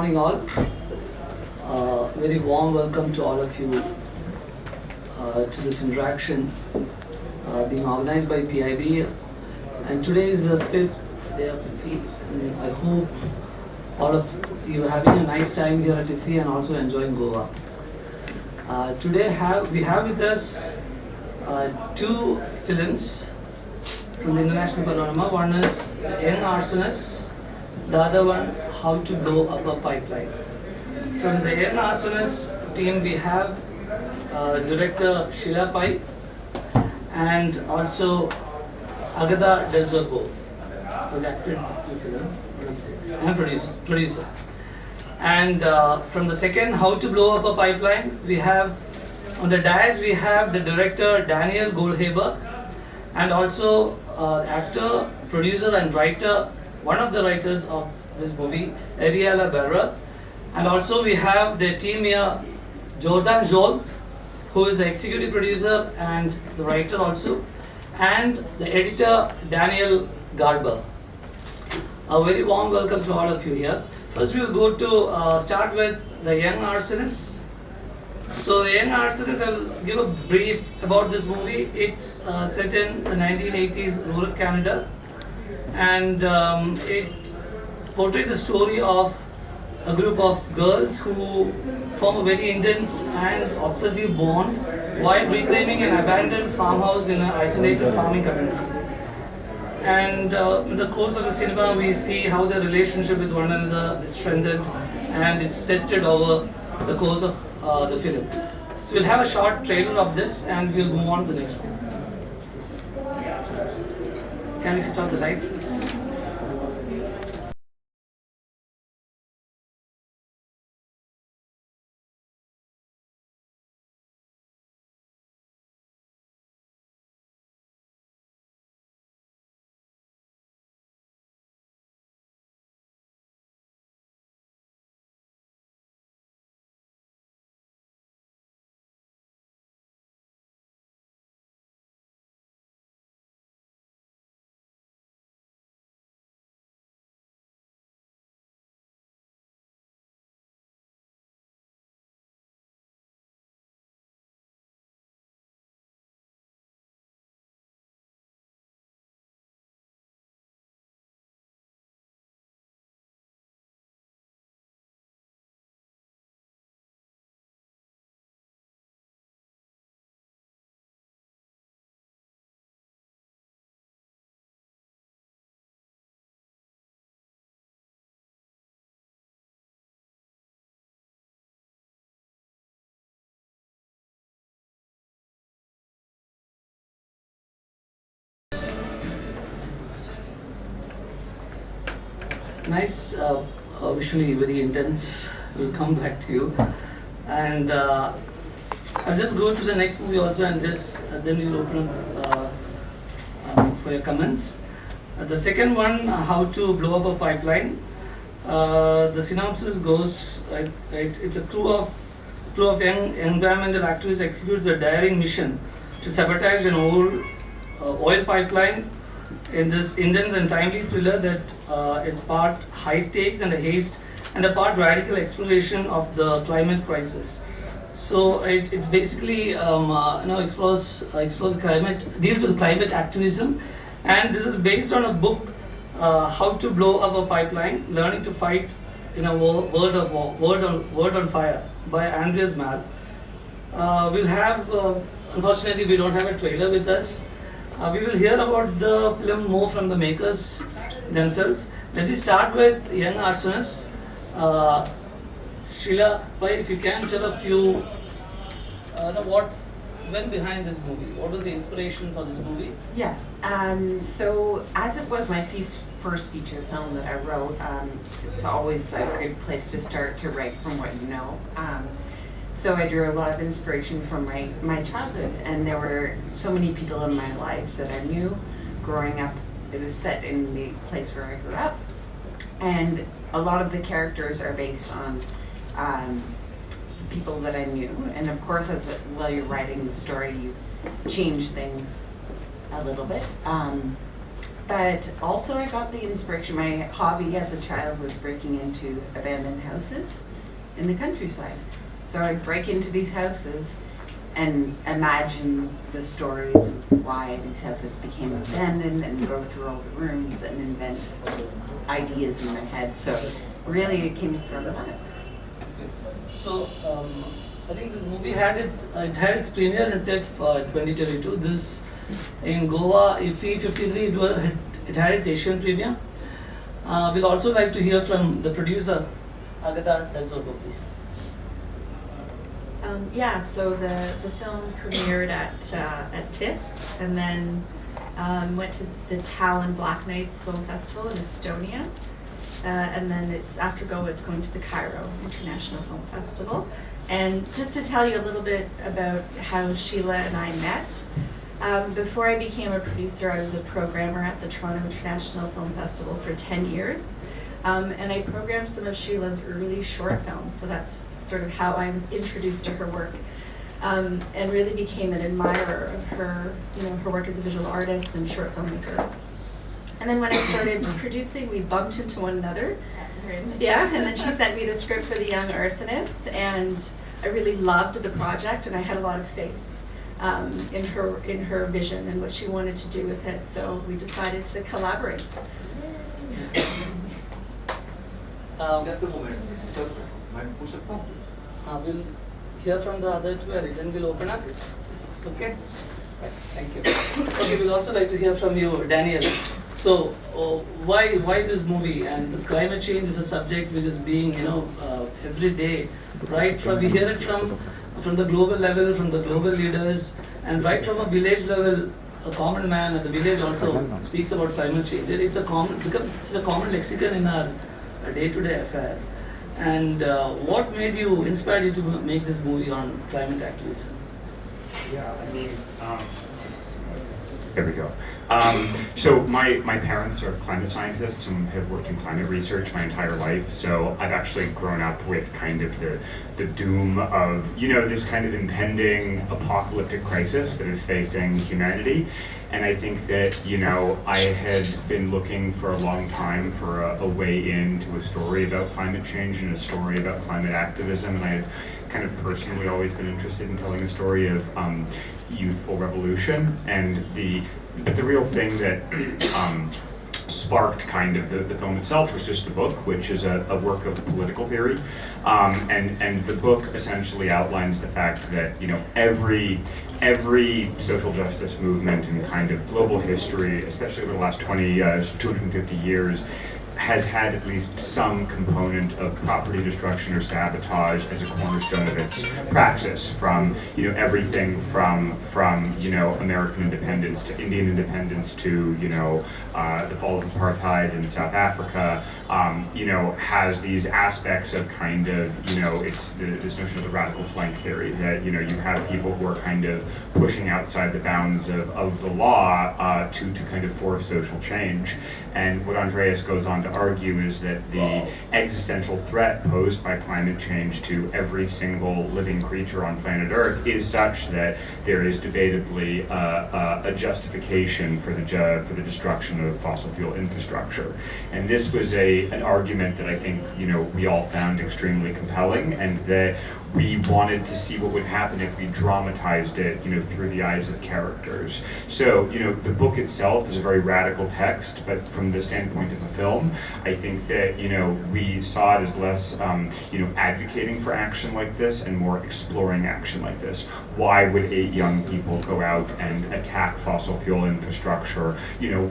morning all. Very warm welcome to all of you to this interaction being organized by PIB. And today is the 5th day of IFFI. And I hope all of you are having a nice time here at IFFI and also enjoying Goa. Today we have with us two films from the international panorama. One is The Young Arsonist, the other one How to Blow Up a Pipeline. From the Young Arsonist team we have director Sheila Pai and also Agatha Del Zorbo, who's acted in the film, and producer. And from the second How to Blow Up a Pipeline, we have on the dais we have the director Daniel Goldhaber and also actor, producer and writer, one of the writers of this movie, Ariella Berra. And also we have the team here, Jordan Joel, who is the executive producer and the writer also, and the editor Daniel Garber. A very warm welcome to all of you here. First we will go to start with The Young Arsonist. So The Young Arsonist, I'll give a brief about this movie. It's set in the 1980s rural Canada, and it portrays the story of a group of girls who form a very intense and obsessive bond while reclaiming an abandoned farmhouse in an isolated farming community. And in the course of the cinema, we see how their relationship with one another is strengthened and it's tested over the course of the film. So we'll have a short trailer of this and we'll move on to the next one. Can we switch off the light, please? Nice, visually very intense. We'll come back to you. And I'll just go to the next movie also and just then we'll open up for your comments. The second one, How to Blow Up a Pipeline. The synopsis goes, it's a crew of young environmental activists executes a daring mission to sabotage an old oil pipeline in this intense and timely thriller that is part high stakes and a haste and a part radical exploration of the climate crisis. So it's basically explores the climate, deals with climate activism, and this is based on a book, How to Blow Up a Pipeline: Learning to Fight in a World on Fire by Andreas Mal. We'll have unfortunately we don't have a trailer with us. We will hear about the film more from the makers themselves. Let me start with Young Arsonist. Sheila, if you can tell a few, what went behind this movie? What was the inspiration for this movie? Yeah, so as it was my first feature film that I wrote, it's always a good place to start to write from what you know. So I drew a lot of inspiration from my childhood, and there were so many people in my life that I knew growing up. It was set in the place where I grew up, and a lot of the characters are based on people that I knew. And of course, while you're writing the story, you change things a little bit. But also I got the inspiration, my hobby as a child was breaking into abandoned houses in the countryside. So I'd break into these houses and imagine the stories of why these houses became abandoned and go through all the rooms and invent ideas in my head. So really it came from that. Okay. So I think this movie had it had its premiere in IFFI 2022. This in Goa, IFFI 53. It had its Asian premiere. We'll also like to hear from the producer, Agatha Delzorbo, please. Yeah, so the film premiered at TIFF and then went to the Tallinn Black Nights Film Festival in Estonia. And then after Goa, it's going to the Cairo International Film Festival. And just to tell you a little bit about how Sheila and I met, before I became a producer, I was a programmer at the Toronto International Film Festival for 10 years. And I programmed some of Sheila's early short films, so that's sort of how I was introduced to her work, and really became an admirer of her, her work as a visual artist and short filmmaker. And then when I started producing, we bumped into one another. Yeah, and then she sent me the script for The Young Arsonist, and I really loved the project, and I had a lot of faith in her vision and what she wanted to do with it. So we decided to collaborate. Just a moment. We'll hear from the other two and then we'll open up. It's okay? Right, thank you. Okay, we'll also like to hear from you, Daniel. So, why this movie? And climate change is a subject which is being, every day, right? We hear it from the global level, from the global leaders, and right from a village level. A common man at the village also speaks about climate change. It's a common lexicon in our day-to-day affair. And what inspired you to make this movie on climate activism? Yeah, I mean, there we go. So my parents are climate scientists and have worked in climate research my entire life. So I've actually grown up with kind of the doom of, this kind of impending apocalyptic crisis that is facing humanity. And I think that, I had been looking for a long time for a way into a story about climate change and a story about climate activism. And I had kind of personally always been interested in telling a story of youthful revolution. And but the real thing that sparked kind of the film itself was just the book, which is a work of political theory. And the book essentially outlines the fact that, every social justice movement in kind of global history, especially over the last 250 years, has had at least some component of property destruction or sabotage as a cornerstone of its praxis, from everything from American independence to Indian independence to the fall of apartheid in South Africa, has these aspects of kind of it's this notion of the radical flank theory, that you have people who are kind of pushing outside the bounds of the law to kind of force social change. And what Andreas goes on to argue is that the existential threat posed by climate change to every single living creature on planet Earth is such that there is debatably a justification for the destruction of fossil fuel infrastructure. And this was an argument that I think we all found extremely compelling, and that we wanted to see what would happen if we dramatized it, through the eyes of characters. So, the book itself is a very radical text, but from the standpoint of a film, I think that, we saw it as less, advocating for action like this and more exploring action like this. Why would 8 young people go out and attack fossil fuel infrastructure?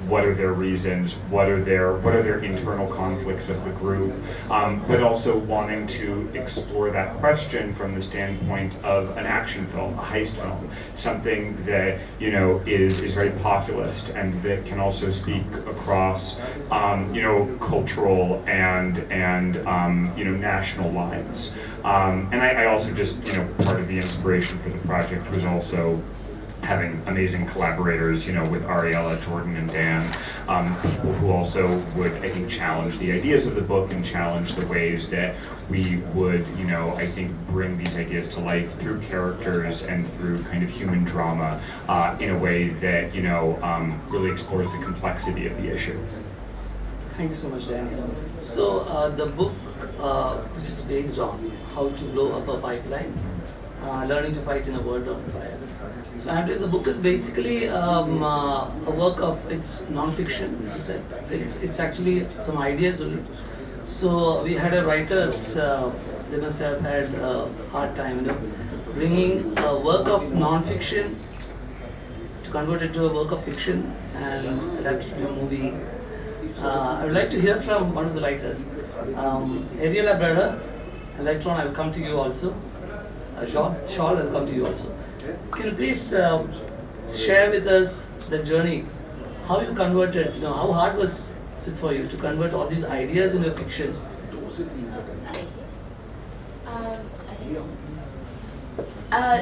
What are their reasons? What are their internal conflicts of the group? But also wanting to explore that question from the standpoint of an action film, a heist film, something that is very populist and that can also speak across cultural and national lines. And I also just part of the inspiration for the project was also having amazing collaborators, you know, with Ariella, Jordan, and Dan, people who also would, I think, challenge the ideas of the book and challenge the ways that we would, you know, I think, bring these ideas to life through characters and through kind of human drama in a way that, you know, really explores the complexity of the issue. Thank you so much, Daniel. So the book, which is based on how to blow up a pipeline, learning to fight in a world on fire. So Andres, the book is basically a work of, it's non-fiction, as you said. It's actually some ideas only. So we had a writers, they must have had a hard time, you know, bringing a work of non-fiction to convert it to a work of fiction and adapt it to a movie. I would like to hear from one of the writers. Ariella, brother, Electron, I will come to you also. Shawl, I will come to you also. Can you please share with us the journey, how you converted, you know, how hard was it for you to convert all these ideas into fiction?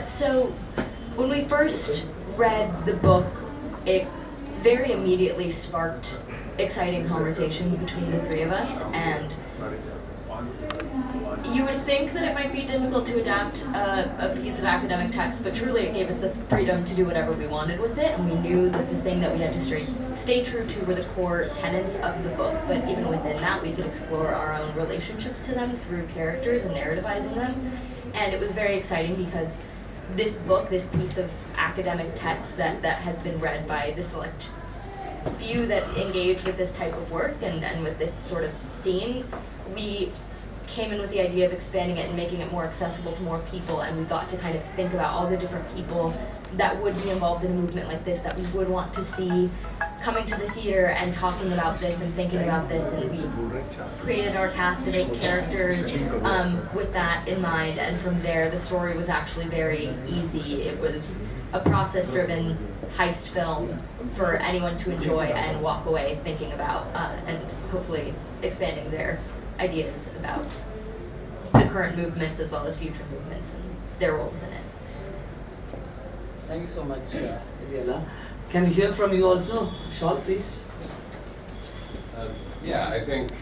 So when we first read the book, it very immediately sparked exciting conversations between the three of us, and you would think that it might be difficult to adapt a piece of academic text, but truly it gave us the freedom to do whatever we wanted with it, and we knew that the thing that we had to stay true to were the core tenets of the book, but even within that we could explore our own relationships to them through characters and narrativizing them. And it was very exciting because this book, this piece of academic text that has been read by the select few that engage with this type of work and with this sort of scene, we came in with the idea of expanding it and making it more accessible to more people, and we got to kind of think about all the different people that would be involved in a movement like this that we would want to see coming to the theater and talking about this and thinking about this, and we created our cast of 8 characters with that in mind, and from there the story was actually very easy. It was a process-driven heist film for anyone to enjoy and walk away thinking about and hopefully expanding their ideas about the current movements as well as future movements and their roles in it. Thank you so much, Ariella. Can we hear from you also? Shawl, please. Yeah, I think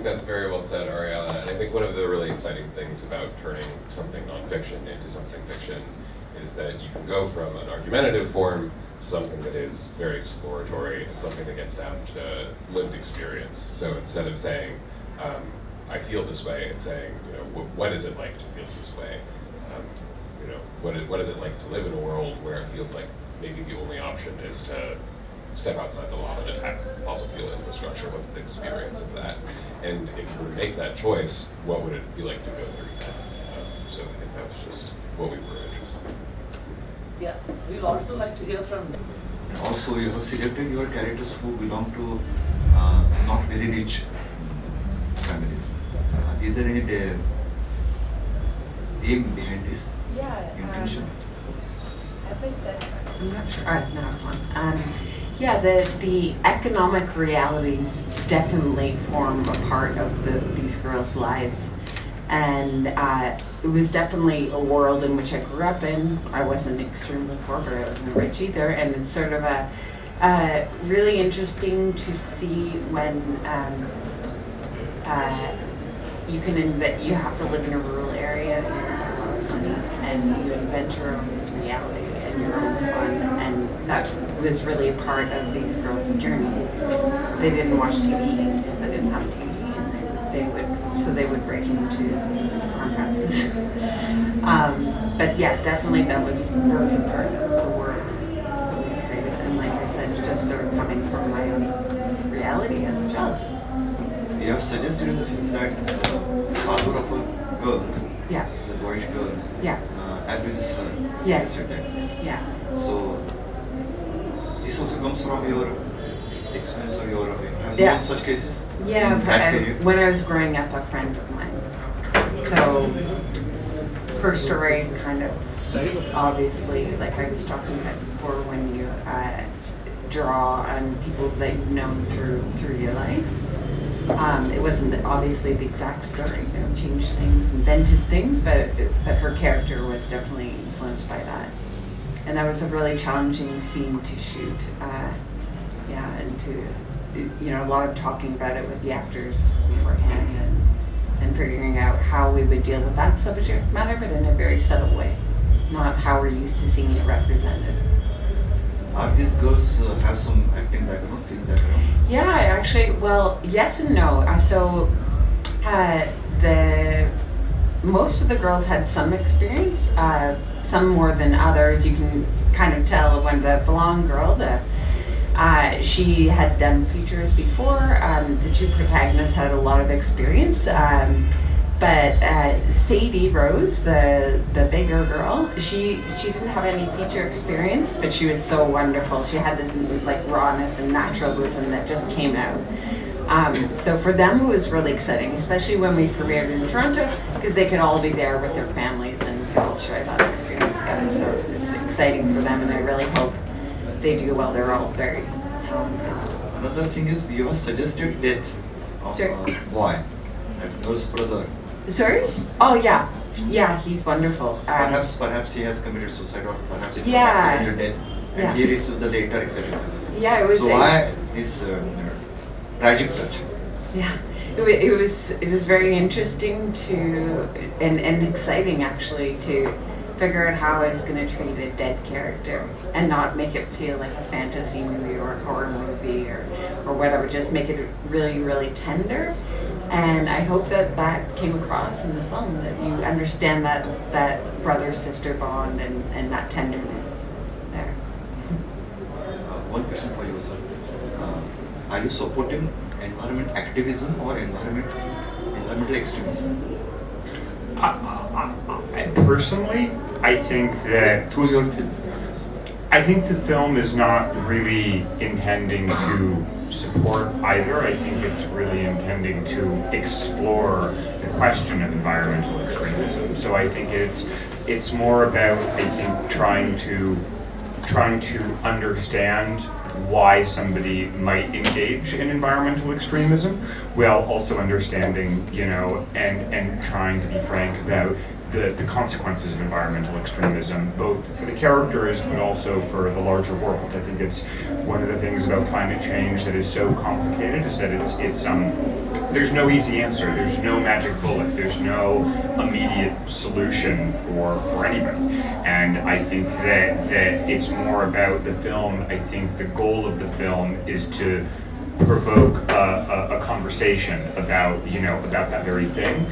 that's very well said, Ariella. And I think one of the really exciting things about turning something nonfiction into something fiction is that you can go from an argumentative form to something that is very exploratory and something that gets down to lived experience. So instead of saying, I feel this way, it's saying, you know, what is it like to feel this way? You know, what is it like to live in a world where it feels like maybe the only option is to step outside the law and attack fossil fuel infrastructure? What's the experience of that? And if you were to make that choice, what would it be like to go through that? So I think that was just what we were interested in. Yeah, we'd also like to hear from them. Also, you have selected your characters who belong to not very rich families. Is there any aim behind this intention? As I said, I'm not sure. No, it's on. Yeah, the economic realities definitely form a part of these girls' lives, and it was definitely a world in which I grew up in. I wasn't extremely poor, but I wasn't rich either, and it's sort of a really interesting to see when you have to live in a rural area, you have a lot of money, and you invent your own reality and your own fun, and that was really a part of these girls' journey. They didn't watch TV because they didn't have TV, and they would break into farmhouses. But yeah, definitely that was a part of the world that we created, and like I said, just sort of coming from my own reality as a child. You have suggested in the film that the father of a girl, Yeah. the boyish girl, Yeah. abuses her. Yes. Yes. Yeah. So this also comes from your experience or your have Yeah. known such cases? Yeah, In that period? when I was growing up, a friend of mine. So her story kind of obviously, like I was talking about before, when you draw on people that you've known through your life. It wasn't obviously the exact story, you know, changed things, invented things, but her character was definitely influenced by that. and that was a really challenging scene to shoot. And to, a lot of talking about it with the actors beforehand and figuring out how we would deal with that subject matter, but in a very subtle way, not how we're used to seeing it represented. Are these girls have some acting background, film background? Yeah, actually, well, yes and no. Most of the girls had some experience, some more than others. You can kind of tell when the blonde girl, she had done features before. The two protagonists had a lot of experience. But Sadie Rose, the bigger girl, she didn't have any feature experience, but she was so wonderful. She had this like rawness and naturalism that just came out. So for them it was really exciting, especially when we premiered in Toronto, because they could all be there with their families and we could all share that experience together. So it's exciting for them, and I really hope they do well. They're all very talented. Another thing is, you have suggested death of a boy, like nurse brother. Sorry? Oh yeah, he's wonderful. Perhaps he has committed suicide, or perhaps it was Yeah. accidental death, and Yeah. he received the letter, etc. Yeah, it was. So why this tragic touch? Yeah, it was very interesting and exciting actually to figure out how I was going to treat a dead character and not make it feel like a fantasy movie or a horror movie or whatever. Just make it really, really tender. And I hope that came across in the film, that you understand that brother-sister bond and that tenderness there. One question for you, sir. Are you supporting environment activism or environmental extremism? Personally, I think that Through your film. I think the film is not really intending to support either. I think it's really intending to explore the question of environmental extremism. So I think it's more about, I think, trying to understand why somebody might engage in environmental extremism, while also understanding, and trying to be frank about the consequences of environmental extremism, both for the characters but also for the larger world. I think it's one of the things about climate change that is so complicated, is that it's there's no easy answer, there's no magic bullet, there's no immediate solution for anybody. And I think that it's more about the film. I think the goal of the film is to provoke a conversation about that very thing,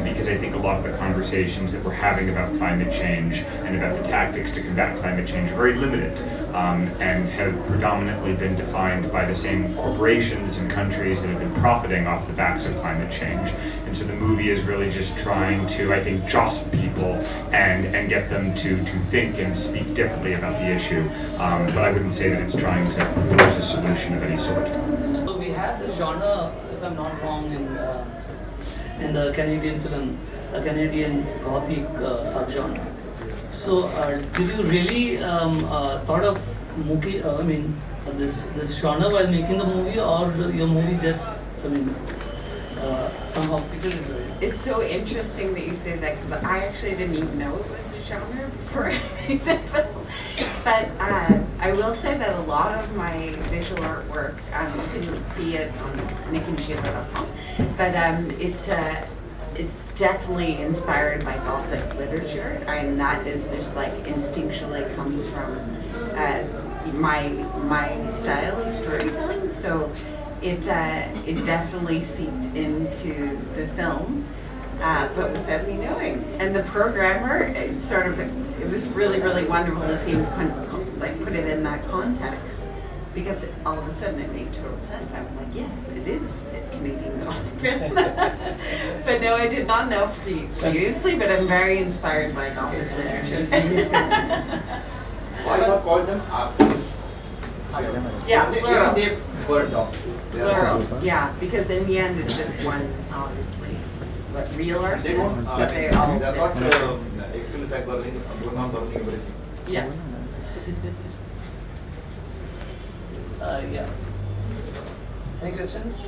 because I think a lot of the conversations that we're having about climate change and about the tactics to combat climate change are very limited, and have predominantly been defined by the same corporations and countries that have been profiting off the backs of climate change. And so the movie is really just trying to, I think, jostle people and get them to think and speak differently about the issue, but I wouldn't say that it's trying to propose a solution of any sort. So we had the genre, if I'm not wrong, in the Canadian film, a Canadian Gothic subgenre. So did you really thought of this genre while making the movie, or your movie just somehow fitted into it? It's so interesting that you say that, because I actually didn't even know it was a genre before I made the film. But I will say that a lot of my visual artwork, you can see it on nickandsheila.com, but it's definitely inspired by Gothic literature, and that is just like instinctually comes from my style of storytelling. So it definitely seeped into the film, but without me knowing. And the programmer, it was really, really wonderful to see him put it in that context, because all of a sudden it made total sense. I was like, yes, it is a Canadian Gothic film. But no, I did not know previously, but I'm very inspired by Gothic literature. Why not call them arsonists? Yeah, plural. They burned down. Plural, yeah, because in the end it's just one, obviously, but real They arsonists, don't. but they all They're not different. extremely like burning, burning everything. Yeah. Yeah. Any questions?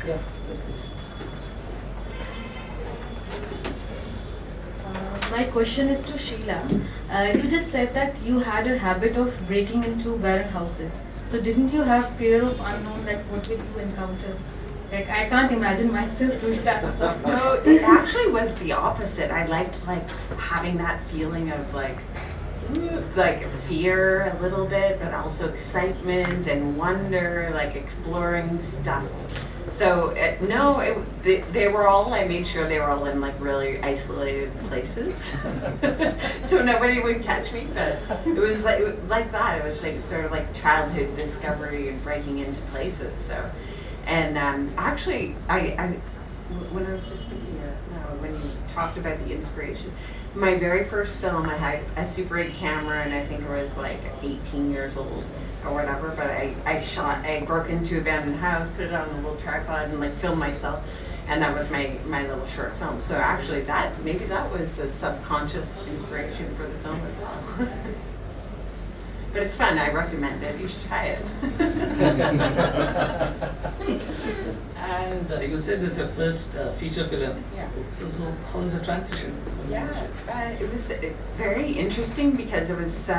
Yeah, yes, please. My question is to Sheila. You just said that you had a habit of breaking into barren houses. So didn't you have fear of unknown, that what will you encounter? Like, I can't imagine myself doing that. So. No, it actually was the opposite. I liked like having that feeling of like fear a little bit, but also excitement and wonder, like exploring stuff. So they were all, I made sure they were all in like really isolated places, so nobody would catch me. But it was like that. It was like sort of like childhood discovery and breaking into places. So, and actually, I when I was just thinking when you talked about the inspiration, my very first film, I had a Super 8 camera, and I think I was like 18 years old or whatever, but I broke into an abandoned house, put it on a little tripod, and like filmed myself, and that was my little short film. So actually maybe that was a subconscious inspiration for the film as well. But it's fun, I recommend it, you should try it. And you said this is your first feature film. Yeah. So how was the transition? Yeah, it was very interesting because it was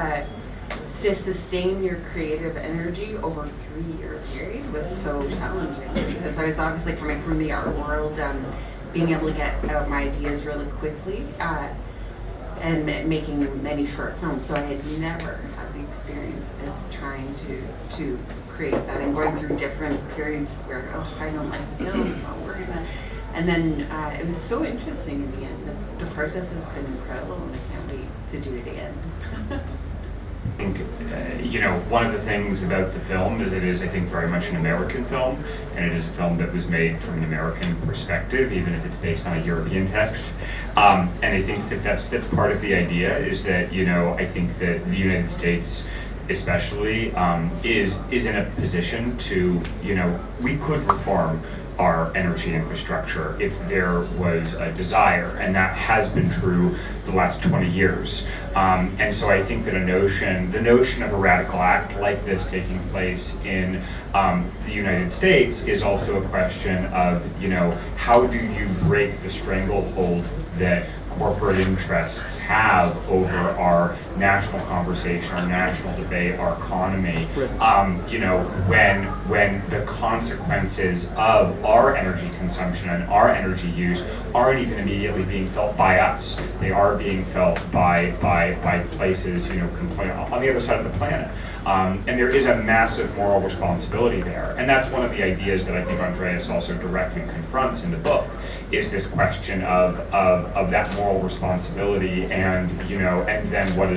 to sustain your creative energy over a 3-year period was so challenging, because I was obviously coming from the art world, being able to get out my ideas really quickly, and making many short films. So I had never had the experience of trying to create that, and going through different periods where, I don't like the film, it's not working. And then it was so interesting in the end. The process has been incredible, and I can't wait to do it again. I think, one of the things about the film is it is, I think, very much an American film, and it is a film that was made from an American perspective, even if it's based on a European text. And I think that that's part of the idea, is that, I think that the United States especially is in a position to, we could reform our energy infrastructure if there was a desire, and that has been true the last 20 years. And so I think that the notion of a radical act like this taking place in the United States is also a question of, how do you break the stranglehold that corporate interests have over our national conversation, our national debate, our economy, when the consequences of our energy consumption and our energy use aren't even immediately being felt by us. They are being felt by places, completely on the other side of the planet. And there is a massive moral responsibility there. And that's one of the ideas that I think Andreas also directly confronts in the book, is this question of that moral responsibility, and and then what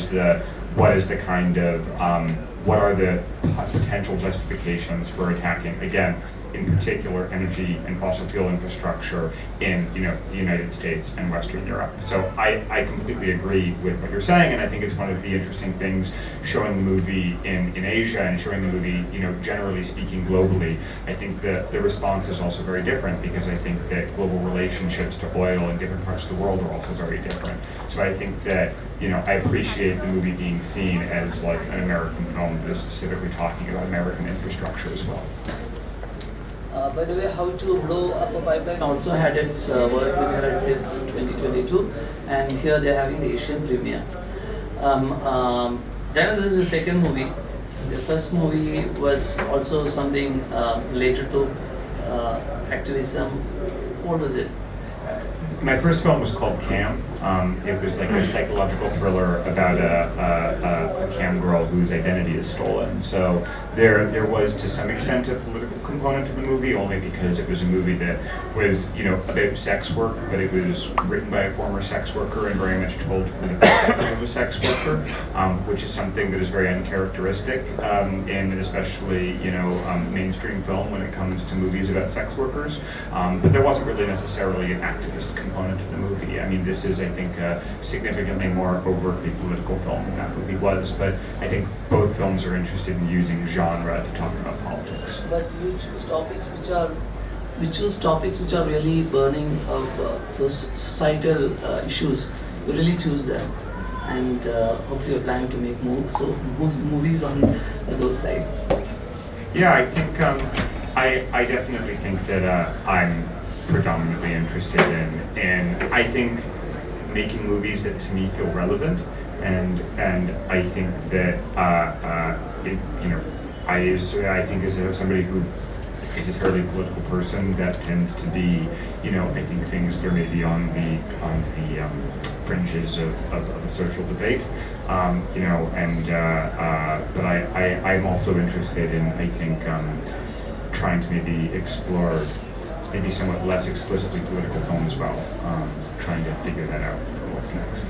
are the potential justifications for attacking, again, in particular, energy and fossil fuel infrastructure in the United States and Western Europe. So I completely agree with what you're saying, and I think it's one of the interesting things showing the movie in Asia and showing the movie, generally speaking, globally. I think that the response is also very different, because I think that global relationships to oil in different parts of the world are also very different. So I think that I appreciate the movie being seen as like an American film that is specifically talking about American infrastructure as well. By the way, How to Blow Up a Pipeline also had its world premiere at IFFI 2022, and here they're having the Asian premiere. Then this is the second movie. The first movie was also something related to activism. What was it? My first film was called Cam. It was like a psychological thriller about a cam girl whose identity is stolen. So there was, to some extent, a political component to the movie, only because it was a movie that was, about sex work, but it was written by a former sex worker and very much told from the perspective of a sex worker, which is something that is very uncharacteristic in especially, mainstream film when it comes to movies about sex workers. But there wasn't really necessarily an activist component to the movie. I mean, this is, I think, a significantly more overtly political film than that movie was, but I think both films are interested in using genre to talk about politics. But you choose topics which are really burning those societal issues. You really choose them, and hopefully you're planning to make movies on those lines. Yeah, I think I definitely think that I'm predominantly interested in I think making movies that to me feel relevant, and I think that I think as somebody who is a fairly political person, that tends to be, I think things that are maybe on the fringes of a social debate, but I'm also interested in, I think, trying to maybe explore maybe somewhat less explicitly political film as well, trying to figure that out for what's next.